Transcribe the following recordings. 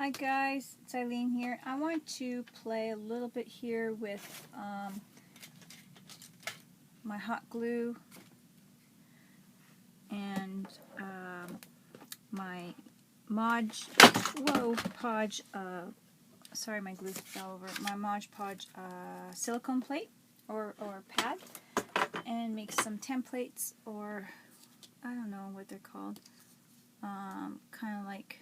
Hi guys, it's Ilene here. I want to play a little bit here with my hot glue and my Podge, sorry my glue fell over, my Mod Podge silicone plate or pad, and make some templates, or I don't know what they're called, kind of like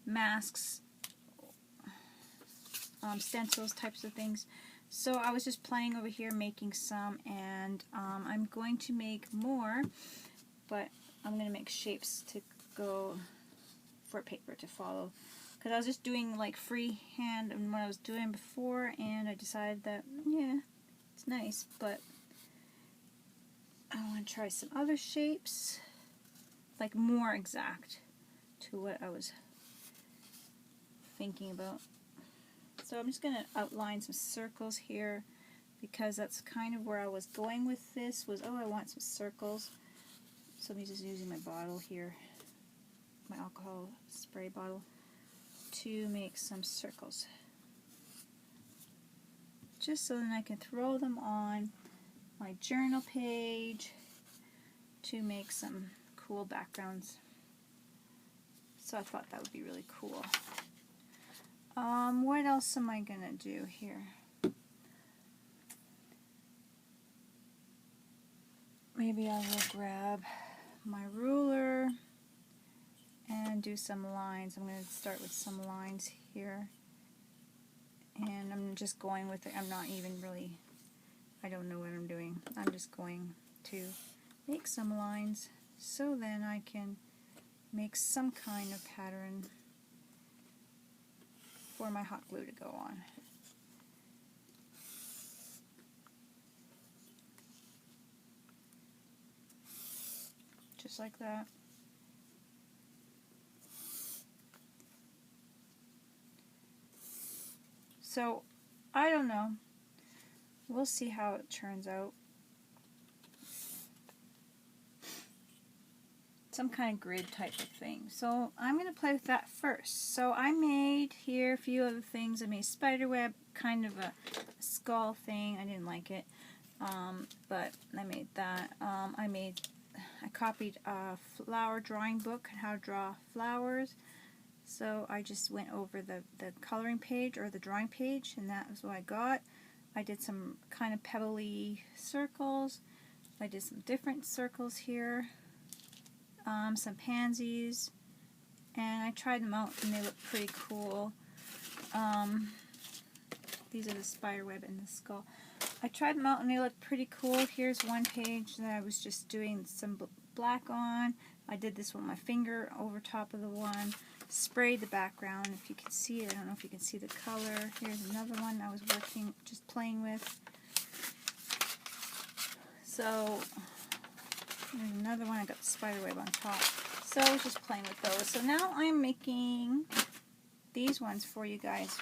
masks, stencils, types of things. So I was just playing over here making some, and I'm going to make more, but I'm going to make shapes to go for paper to follow, because I was just doing like freehand and what I was doing before, and I decided that yeah, it's nice, but I want to try some other shapes, like more exact to what I was thinking about. So I'm just going to outline some circles here, because that's kind of where I was going with this, was I want some circles. So I'm just using my bottle here, my alcohol spray bottle, to make some circles, just so then I can throw them on my journal page to make some cool backgrounds. So I thought that would be really cool. What else am I gonna do here? Maybe I will grab my ruler and do some lines. I'm going to start with some lines here, and I'm just going with it. I'm not even really, I don't know what I'm doing. I'm just going to make some lines so then I can make some kind of pattern for my hot glue to go on. Just like that. So, I don't know. We'll see how it turns out. Some kind of grid type of thing. So I'm going to play with that first. So I made here a few other things. I made spider web, kind of a skull thing. I didn't like it, but I made that. I copied a flower drawing book on how to draw flowers. So I just went over the coloring page or the drawing page, and that was what I got. I did some kind of pebbly circles. I did some different circles here. Some pansies, and I tried them out and they look pretty cool. These are the spider web and the skull. I tried them out and they look pretty cool. Here's one page that I was just doing some black on. I did this with my finger over top of the one. Sprayed the background, if you can see it. I don't know if you can see the color. Here's another one I was working, just playing with. So there's another one, I got the spider web on top. So I was just playing with those. So now I'm making these ones for you guys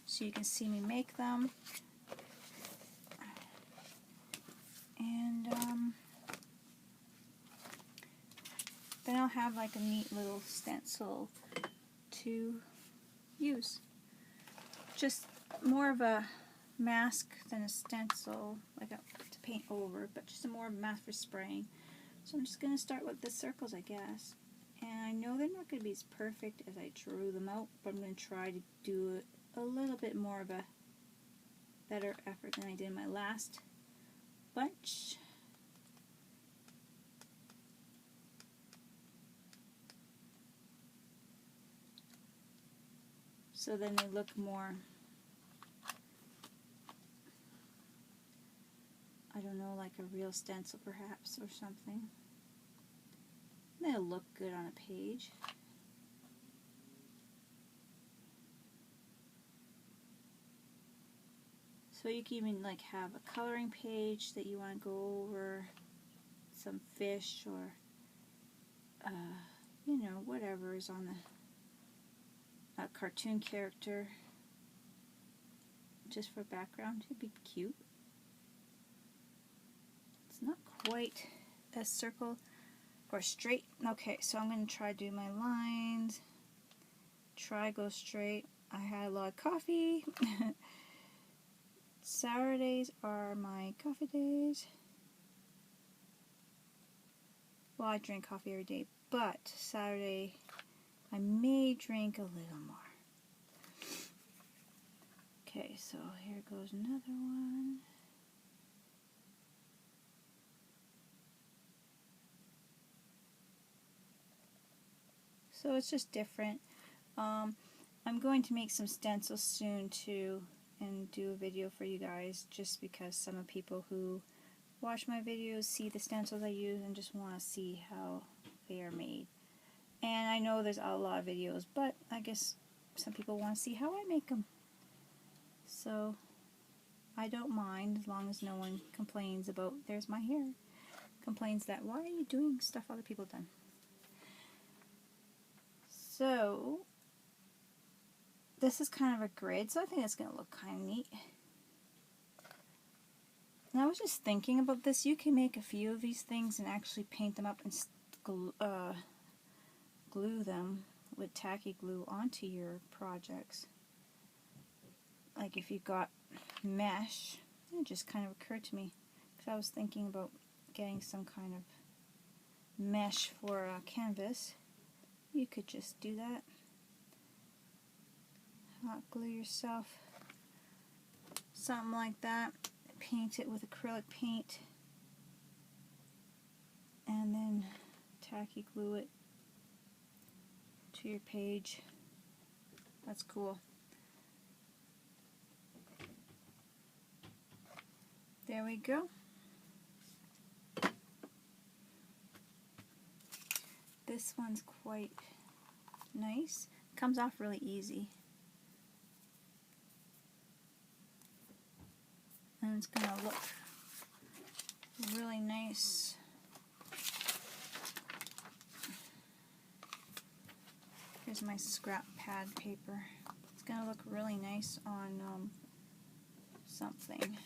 so you can see me make them. And then I'll have like a neat little stencil to use. Just more of a mask than a stencil, like to paint over, but just a more mask for spraying. So I'm just going to start with the circles, I guess. And I know they're not going to be as perfect as I drew them out, but I'm going to try to do a little bit more of a better effort than I did in my last bunch. So then they look more, I don't know, like a real stencil perhaps, or something. They'll look good on a page. So you can even like have a coloring page that you want to go over, some fish, or you know, whatever is on the cartoon character, just for background. It'd be cute. It's not quite a circle or straight. Okay, so I'm going to try to do my lines, try go straight. I had a lot of coffee. Saturdays are my coffee days. Well, I drink coffee every day, but Saturday I may drink a little more. Okay, so here goes another one. So it's just different. I'm going to make some stencils soon too and do a video for you guys, just because some of the people who watch my videos see the stencils I use and just want to see how they are made. And I know there's a lot of videos, but I guess some people want to see how I make them. So I don't mind, as long as no one complains about, there's my hair, complains that, why are you doing stuff other people done? So this is kind of a grid, so I think it's going to look kind of neat. And I was just thinking about this. You can make a few of these things and actually paint them up and glue them with tacky glue onto your projects. Like if you've got mesh, it just kind of occurred to me because I was thinking about getting some kind of mesh for a canvas. You could just do that. Hot glue yourself something like that. Paint it with acrylic paint and then tacky glue it to your page. That's cool. There we go. This one's quite nice. Comes off really easy. And it's going to look really nice. Here's my scrap pad paper. It's going to look really nice on something.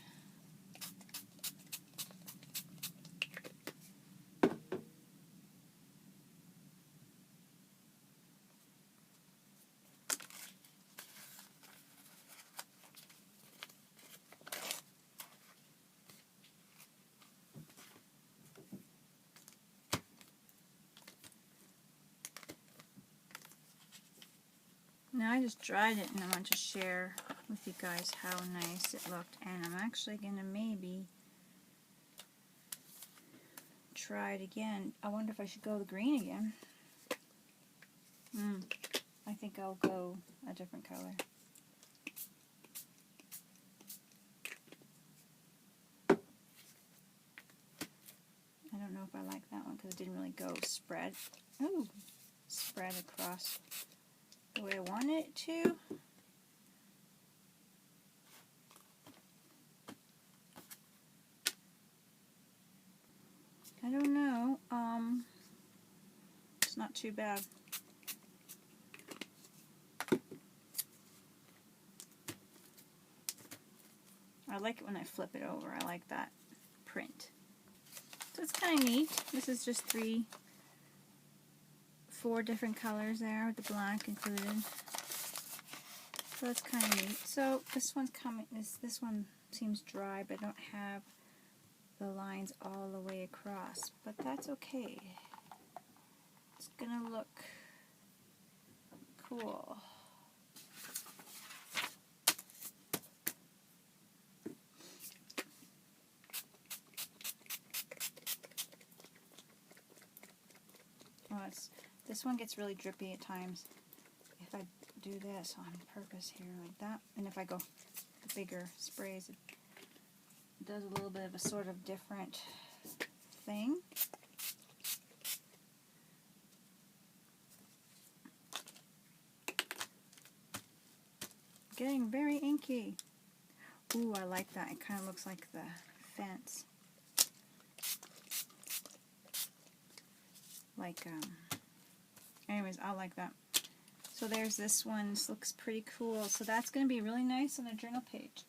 Now I just dried it and I want to share with you guys how nice it looked, and I'm actually going to maybe try it again. I wonder if I should go the green again. I think I'll go a different color. I don't know if I like that one because it didn't really go spread across the way I wanted it to. I don't know. It's not too bad. I like it when I flip it over. I like that print. So it's kind of neat. This is just 4 different colors there with the black included. So that's kind of neat. So this one's coming. This one seems dry, but I don't have the lines all the way across. But that's okay. It's gonna look cool. Oh, this one gets really drippy at times. If I do this on purpose here like that, and if I go the bigger sprays, it does a little bit of a sort of different thing. Getting very inky. Ooh, I like that. It kind of looks like the fence. Like, anyways, I like that. So there's this one. This looks pretty cool. So that's going to be really nice on a journal page.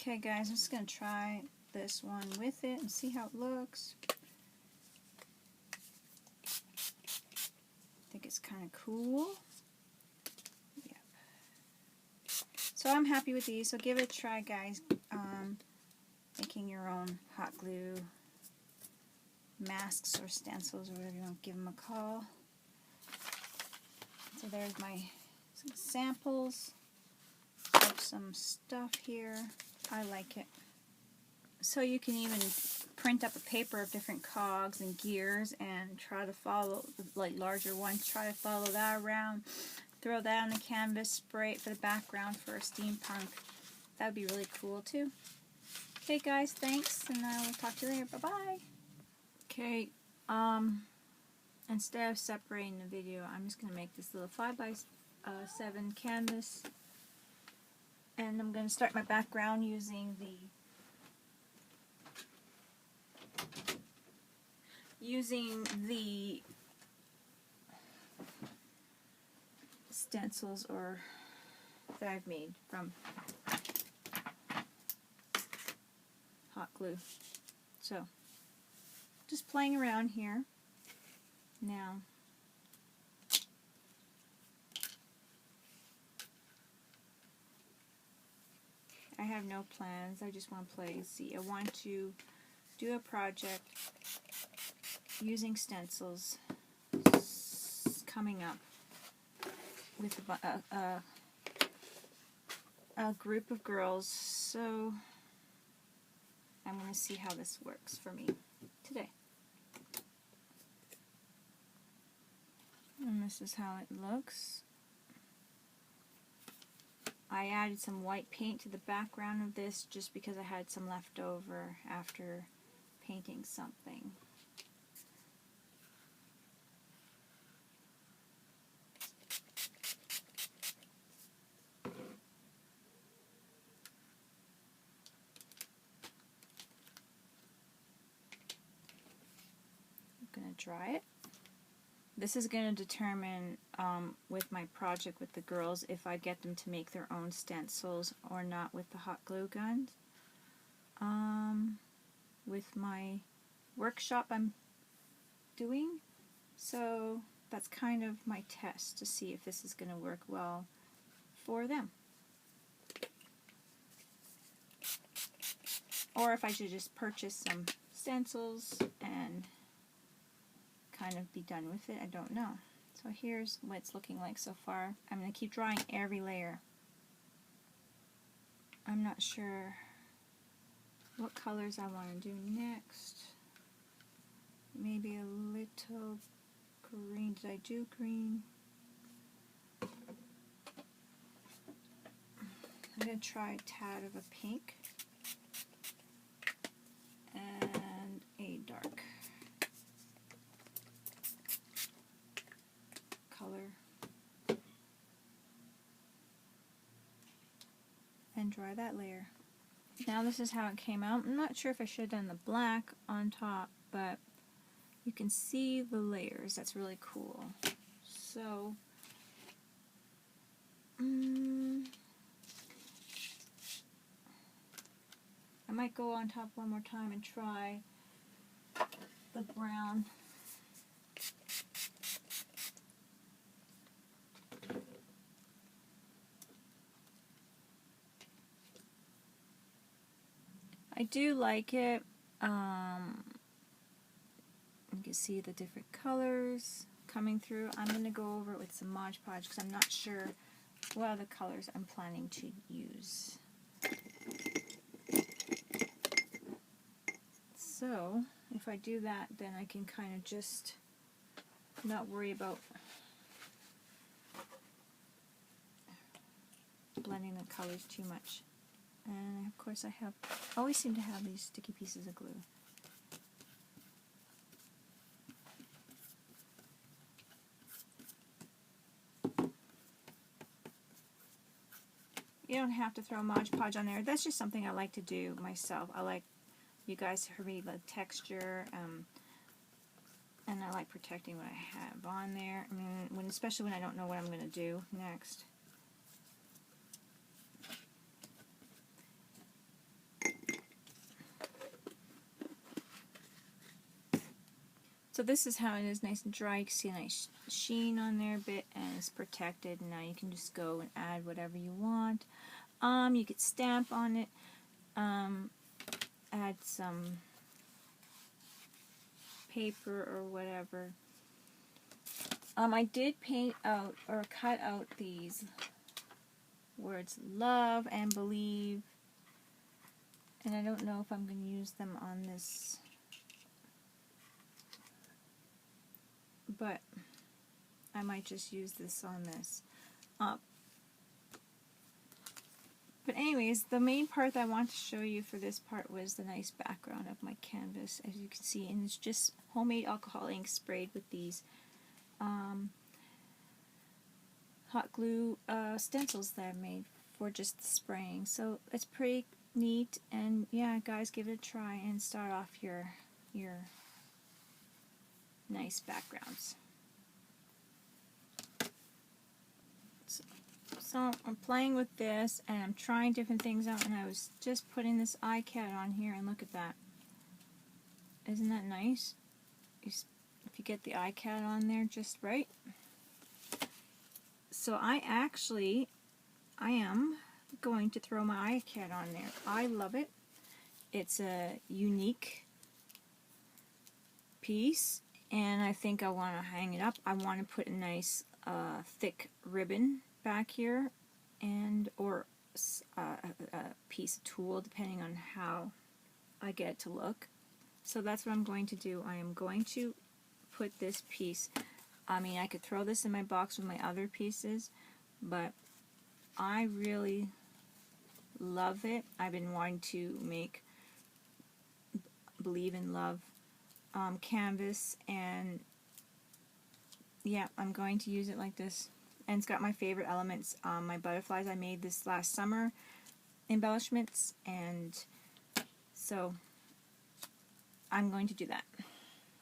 Okay, guys, I'm just going to try this one with it and see how it looks. I think it's kind of cool. Yep. So I'm happy with these. So give it a try, guys. Making your own hot glue masks or stencils or whatever you want to give them a call. So there's some samples of some stuff here. I like it. So you can even print up a paper of different cogs and gears and try to follow, like larger ones, try to follow that around. Throw that on the canvas, spray it for the background for a steampunk. That would be really cool too. Okay guys, thanks, and I will talk to you later. Bye-bye. Okay, instead of separating the video, I'm just going to make this little 5x7 canvas. And I'm going to start my background using the stencils that I've made from hot glue. So, just playing around here. Now, I have no plans. I just want to play and see. I want to do a project using stencils coming up with a group of girls. So I'm going to see how this works for me today. And this is how it looks. I added some white paint to the background of this just because I had some left over after painting something. I'm going to dry it. This is going to determine with my project with the girls if I get them to make their own stencils or not with the hot glue guns. With my workshop I'm doing, so that's kind of my test to see if this is going to work well for them. Or if I should just purchase some stencils and kind of be done with it. I don't know. So here's what it's looking like so far. I'm going to keep drawing every layer. I'm not sure what colors I want to do next. Maybe a little green. Did I do green? I'm going to try a tad of a pink and a dark color, and dry that layer. Now this is how it came out. I'm not sure if I should have done the black on top, but you can see the layers. That's really cool. So I might go on top one more time and try the brown. I do like it. You can see the different colors coming through. I'm going to go over it with some Mod Podge because I'm not sure what other colors I'm planning to use. So if I do that, then I can kind of just not worry about blending the colors too much. And of course I always seem to have these sticky pieces of glue. You don't have to throw Mod Podge on there. That's just something I like to do myself. I like you guys to read the texture, and I like protecting what I have on there. I mean, especially when I don't know what I'm going to do next. So So this is how it is, nice and dry. You can see a nice sheen on there a bit, and it's protected. Now you can just go and add whatever you want. You could stamp on it, add some paper or whatever. I did paint out or cut out these words love and believe, and I don't know if I'm going to use them on this, but I might just use this on this. But anyways, the main part that I want to show you for this part was the nice background of my canvas, as you can see, and it's just homemade alcohol ink sprayed with these hot glue stencils that I made for just the spraying. So it's pretty neat, and yeah, guys, give it a try and start off your nice backgrounds. So I'm playing with this and I'm trying different things out, and I was just putting this iCat on here, and look at that. Isn't that nice? If you get the iCat on there just right. So I am going to throw my iCat on there. I love it. It's a unique piece, and I think I want to hang it up. I want to put a nice thick ribbon back here, and or a piece of tulle, depending on how I get it to look. So that's what I'm going to do. I am going to put this piece, I mean, I could throw this in my box with my other pieces, but I really love it. I've been wanting to make Believe in Love canvas, and yeah, I'm going to use it like this. And it's got my favorite elements, my butterflies I made this last summer, embellishments, and so I'm going to do that.